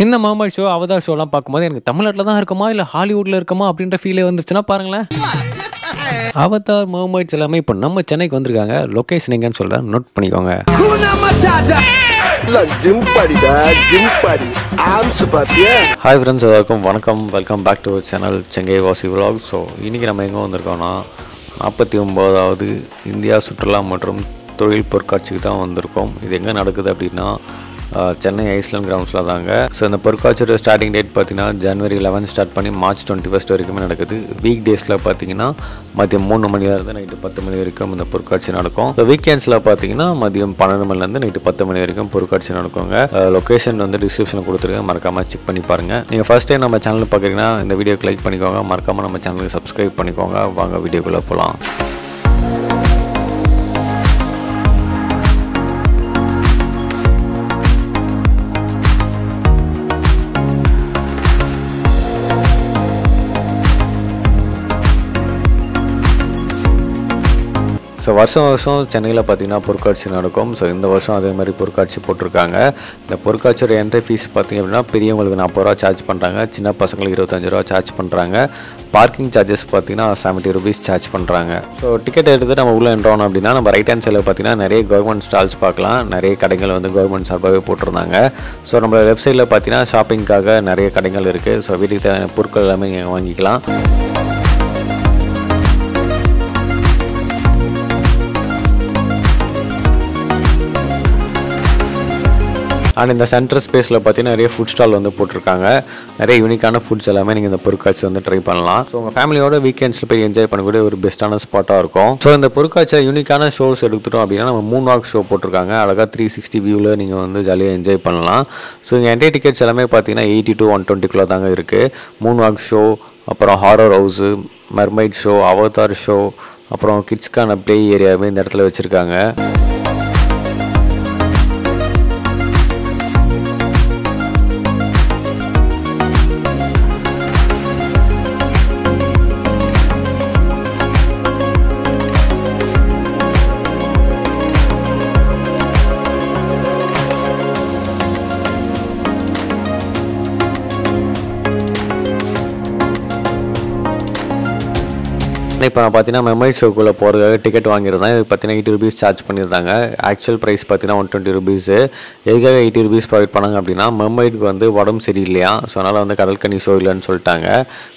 இந்த மாமா show, Avatar ஷோலாம் பார்க்கும்போது எனக்கு தமிழ்நாட்டுல தான் இருக்கோமா, இல்ல ஹாலிவுட்ல இருக்கோமா அப்படின்ற ஃபீலே வந்துருச்சுன்னா பாருங்களேன். அவதார், மர்மைட்ஸ் எல்லாமே இப்போ நம்ம சென்னைக்கு வந்திருக்காங்க. லொகேஷன் எங்கன்னு சொல்றேன், நோட் பண்ணிக்கோங்க. ஹாய் ஃப்ரெண்ட்ஸ், எல்லாருக்கும் வணக்கம். Welcome back to our channel Chengai வாசி விலாக். ஸோ இன்றைக்கி நம்ம எங்கே வந்திருக்கோம்னா 49வது இந்தியா சுற்றுலா மற்றும் தொழில் பொருட்காட்சிக்கு தான் வந்திருக்கோம். இது எங்கே நடக்குது அப்படின்னா சென்னை ஐஸ்லேண்ட் கிரவுண்ட்ஸில் தாங்க. ஸோ இந்த பொருட்காட்சியோட ஸ்டார்டிங் டேட் பார்த்தீங்கன்னா January 11 ஸ்டார்ட் பண்ணி March 21 வரைக்குமே நடக்குது. வீக் டேஸில் பார்த்தீங்கன்னா மதியம் 3 மணிலேருந்து நைட்டு 10 மணி வரைக்கும் இந்த பொருட்காட்சி நடக்கும். ஸோ வீக்கெண்ட்ஸில் பார்த்தீங்கன்னா மதியம் 12 மணிலேருந்து நைட்டு 10 மணி வரைக்கும் பொருட்காட்சி நடக்குங்க. லொக்கேஷன் வந்து டிஸ்கிரிப்ஷனில் கொடுத்துருக்கேன், மறக்காமல் செக் பண்ணி பாருங்கள். நீங்கள் ஃபஸ்ட் டைம் நம்ம சேனல் பார்க்குறீங்கன்னா இந்த வீடியோக்கு லைக் பண்ணிக்கோங்க, மறக்காமல் நம்ம சேனலுக்கு சப்ஸ்கிரைப் பண்ணிக்கோங்க. வாங்க வீடியோக்குள்ளே போகலாம். ஸோ வருஷம் சென்னையில் பார்த்தீங்கன்னா பொருட்காட்சி நடக்கும். ஸோ இந்த வருஷம் அதே மாதிரி பொருட்காட்சி போட்டிருக்காங்க. இந்த பொருட்காட்சியோட என்ட்ரி ஃபீஸ் பார்த்திங்க அப்படின்னா பெரியவங்களுக்கு 40 ரூபா சார்ஜ் பண்ணுறாங்க, சின்ன பசங்களுக்கு 25 ரூபா சார்ஜ் பண்ணுறாங்க. பார்க்கிங் சார்ஜஸ் பார்த்தீங்கன்னா 70 rupees சார்ஜ் பண்ணுறாங்க. ஸோ டிக்கெட் எடுத்து நம்ம உள்ளே என்ட்ரோனோம் அப்படின்னா நம்ம ரைட் ஹேண்ட் சைடில் பார்த்தீங்கன்னா நிறைய கவர்மெண்ட் ஸ்டால்ஸ் பார்க்கலாம். நிறைய கடைகள் வந்து கவர்மெண்ட் சார்பாகவே போட்டிருந்தாங்க. ஸோ நம்ம வெப்சைட்டில் பார்த்தீங்கன்னா ஷாப்பிங்காக நிறைய கடைகள் இருக்குது. ஸோ வீட்டுக்கு தேவையான பொருட்கள் எல்லாமே நீங்கள் வாங்கிக்கலாம். அண்ட் இந்த சென்டர் ஸ்பேஸில் பார்த்தீங்கன்னா நிறைய ஃபுட் ஸ்டால் வந்து போட்டிருக்காங்க. நிறைய யூனிக்கான ஃபுட்ஸ் எல்லாமே நீங்கள் இந்த பொருட்காட்சி வந்து ட்ரை பண்ணலாம். ஸோ உங்கள் ஃபேமிலியோட வீக்கெண்ட்ஸில் போய் என்ஜாய் பண்ணக்கூடிய ஒரு பெஸ்ட்டான ஸ்பாட்டாக இருக்கும். ஸோ இந்த பொருட்காட்சியில் யூனிக்கான ஷோஸ் எடுத்துட்டோம் அப்படின்னா நம்ம மூன் வாக் ஷோ போட்டிருக்காங்க. அழகாக 360 வியூவில் நீங்கள் வந்து ஜாலியாக என்ஜாய் பண்ணலாம். ஸோ இங்கே என்ட்ரி டிக்கெட்ஸ் எல்லாமே பார்த்தீங்கன்னா 80 to 120 தாங்க இருக்குது. மூன் வாக் ஷோ, அப்புறம் horror house, Marmite show, Avatar show, அப்புறம் கிட்ஸ்க்கான ப்ளே ஏரியாவே இந்த இடத்துல வச்சுருக்காங்க. இப்போ நான் பார்த்தீங்கன்னா மெர்மைட் ஷோக்குள்ளே போகிறதுக்காக டிக்கெட் வாங்கியிருந்தேன். இது பார்த்தீங்கன்னா 80 rupees சார்ஜ் பண்ணியிருந்தாங்க. ஆக்சுவல் ப்ரைஸ் பார்த்தீங்கன்னா 120 rupees. எதுக்காக 80 rupees ப்ரொவைட் பண்ணாங்க அப்படின்னா மெர்மைடுக்கு வந்து உடம்பு சரியில்லையா, ஸோ அதனால் வந்து கடற்கனி ஷோ இல்லைன்னு சொல்லிட்டாங்க.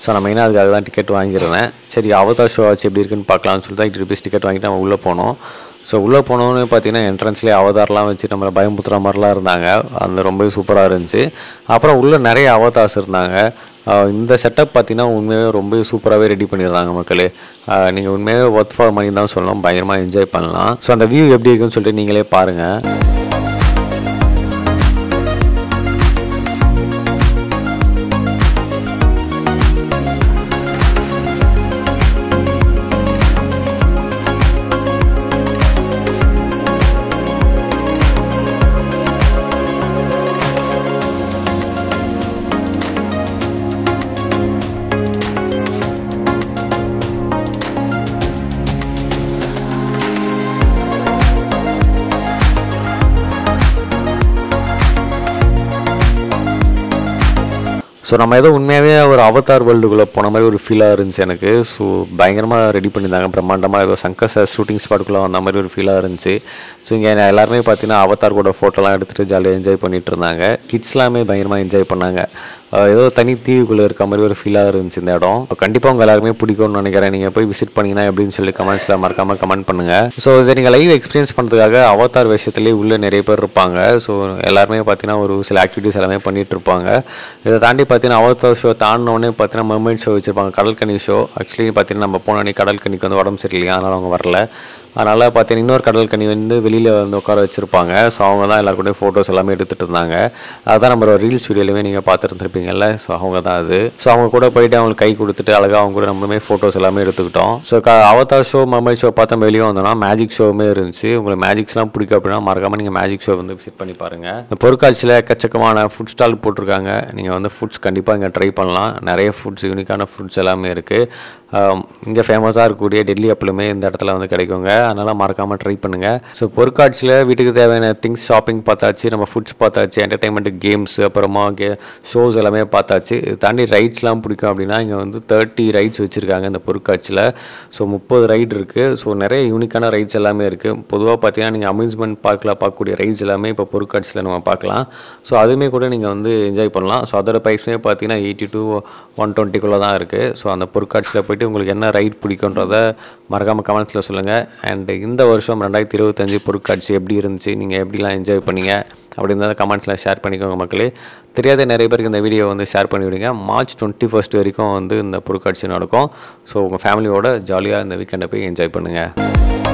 ஸோ நான் மெயினாக அதுக்காக தான் டிக்கெட் வாங்கியிருந்தேன். சரி அவதார் ஷோ ஆச்சு எப்படி இருக்குன்னு பார்க்கலாம்னு சொல்லிட்டு 80 rupees டிக்கெட் வாங்கிட்டு நம்ம உள்ளே போனோம். ஸோ உள்ளே போனோன்னு பார்த்தீங்கன்னா என்ட்ரன்ஸ்லேயே அவதார்லாம் வச்சு நம்மளை பயமுத்துற மாதிரிலாம் இருந்தாங்க. அந்த ரொம்ப சூப்பராக இருந்துச்சு. அப்புறம் உள்ளே நிறைய அவதார்ஸ் இருந்தாங்க. இந்த செட்டப் பார்த்தீங்கன்னா உண்மையாகவே ரொம்ப சூப்பராகவே ரெடி பண்ணிடுறாங்க மக்களே. நீங்கள் உண்மையாகவே ஒர்த் ஃபார் மணி தான் சொல்லணும், பயங்கரமாக என்ஜாய் பண்ணலாம். ஸோ அந்த வியூ எப்படி இருக்குன்னு சொல்லிட்டு நீங்களே பாருங்கள். ஸோ நம்ம ஏதோ உண்மையாகவே ஒரு அவதார் வேர்ல்டுக்குள்ளே போன மாதிரி ஒரு ஃபீலாக இருந்துச்சு எனக்கு. ஸோ பயங்கரமாக ரெடி பண்ணியிருந்தாங்க, பிரம்மாண்டமாக ஏதோ சங்கர் சார் ஷூட்டிங் ஸ்பாட்டுக்குள்ளே வந்த மாதிரி ஒரு ஃபீலாக இருந்துச்சு. ஸோ இங்கே எல்லாருமே பார்த்தீங்கன்னா அவதார் கூட ஃபோட்டோலாம் எடுத்துகிட்டு ஜாலியாக என்ஜாய் பண்ணிகிட்டு இருந்தாங்க. கிட்ஸ்லாமே பயங்கரமாக என்ஜாய் பண்ணாங்க. ஏதோ தனி தீவுக்குள்ளே இருக்க மாதிரி ஒரு ஃபீலாக இருந்துச்சு இந்த இடம். கண்டிப்பாக உங்கள் எல்லாருமே பிடிக்கும்னு நினைக்கிறேன். நீங்கள் போய் விசிட் பண்ணிங்கன்னா எப்படின்னு சொல்லி கமெண்ட்ஸில் மறக்காமல் கமெண்ட் பண்ணுங்கள். ஸோ இதை நீங்கள் லைவ் எக்ஸ்பீரியன்ஸ் பண்ணுறதுக்காக அவதார் விஷயத்துலேயே உள்ளே நிறைய பேர் இருப்பாங்க. ஸோ எல்லாருமே பார்த்தீங்கன்னா ஒரு சில ஆக்டிவிட்டீஸ் எல்லாமே பண்ணிகிட்டு இருப்பாங்க. இதை தாண்டி பார்த்தீங்கன்னா அவதார் ஷோ தாண்டினோடனே பார்த்தீங்கன்னா மெர்மைட் ஷோ வச்சுருப்பாங்க, கடற்கனி ஷோ. ஆக்சுவலி பார்த்தீங்கன்னா நம்ம போனோடனே கடற்கனிக்கு வந்து உடம்பு சரியில்லையா, அதனால் அவங்க வரல. அதனால் பார்த்தீங்கன்னா இன்னொரு கடற்கனி வந்து வெளியில் வந்து உட்கார வச்சுருப்பாங்க. ஸோ அவங்க தான் எல்லாருக்கூட ஃபோட்டோஸ் எல்லாமே எடுத்துகிட்டு இருந்தாங்க. அதுதான் நம்ம ரீல்ஸ் வீடியோலையுமே நீங்கள் பார்த்துருந்துருப்பீங்கல்ல. ஸோ அவங்க தான் அது. ஸோ அவங்க கூட போயிட்டு அவங்களுக்கு கை கொடுத்துட்டு அழகாக அவங்க கூட நம்மளுமே ஃபோட்டோஸ் எல்லாமே எடுத்துக்கிட்டோம். So Avatar show, Marmite show பார்த்தா வெளியே வந்தோம்னா மேஜிக் ஷோவுமே இருந்துச்சு. உங்களுக்கு மேஜிக்ஸ்லாம் பிடிக்கும் அப்படின்னா மறக்காமல் நீங்கள் மேஜிக் ஷோ வந்து விசிட் பண்ணி பாருங்கள். இந்த பொருட்காட்சியில் எக்கச்சக்கமான ஃபுட் ஸ்டால் போட்டிருக்காங்க. நீங்கள் வந்து ஃபுட்ஸ் கண்டிப்பாக இங்கே ட்ரை பண்ணலாம். நிறைய ஃபுட்ஸ், யூனிக்கான ஃபுட்ஸ் எல்லாமே இருக்குது. இங்கே ஃபேமஸாக இருக்கக்கூடிய டெல்லி அப்பளுமே இந்த இடத்துல வந்து கிடைக்குங்க. அதனால் மறக்காமல் ட்ரை பண்ணுங்கள். ஸோ பொருட்காட்சியில் வீட்டுக்கு தேவையான திங்ஸ் ஷாப்பிங் பார்த்தாச்சு, நம்ம ஃபுட்ஸ் பார்த்தாச்சு, என்டர்டைன்மெண்ட் கேம்ஸ் அப்புறமா ஷோஸ் எல்லாமே பார்த்தாச்சு. இது தாண்டி ரைட்ஸ்லாம் பிடிக்கும் அப்படின்னா இங்கே வந்து 30 ரைட்ஸ் வச்சுருக்காங்க இந்த பொருட்காட்சியில். ஸோ 30 ரைடு இருக்குது. ஸோ நிறைய யூனிக்கான ரைட்ஸ் எல்லாமே இருக்குது. பொதுவாக பார்த்தீங்கன்னா நீங்கள் அம்யூஸ்மெண்ட் பார்க்கில் பார்க்கக்கூடிய ரைட்ஸ் எல்லாமே இப்போ பொருட்காட்சியில் நம்ம பார்க்கலாம். ஸோ அதுவுமே கூட நீங்கள் வந்து என்ஜாய் பண்ணலாம். ஸோ அதோட ப்ரைஸ்மே பார்த்தீங்கன்னா 80 to 120 தான் இருக்குது. ஸோ அந்த பொருட்காட்சியில் போய்ட்டு உங்களுக்கு என்ன ரைட் பிடிக்குன்றத மறக்காமல் கமெண்ட்ஸில் சொல்லுங்கள். அண்ட் இந்த வருஷம் 2025 பொருட்காட்சி எப்படி இருந்துச்சு, நீங்கள் எப்படிலாம் என்ஜாய் பண்ணீங்க அப்படின்றத கமெண்ட்ஸில் ஷேர் பண்ணிக்கோங்க மக்களே. தெரியாத நிறைய பேருக்கு இந்த வீடியோ வந்து ஷேர் பண்ணிவிடுங்க. March 21 வரைக்கும் வந்து இந்த பொருட்காட்சி நடக்கும். ஸோ உங்கள் ஃபேமிலியோட ஜாலியாக இந்த வீக்கெண்டை போய் என்ஜாய் பண்ணுங்கள்.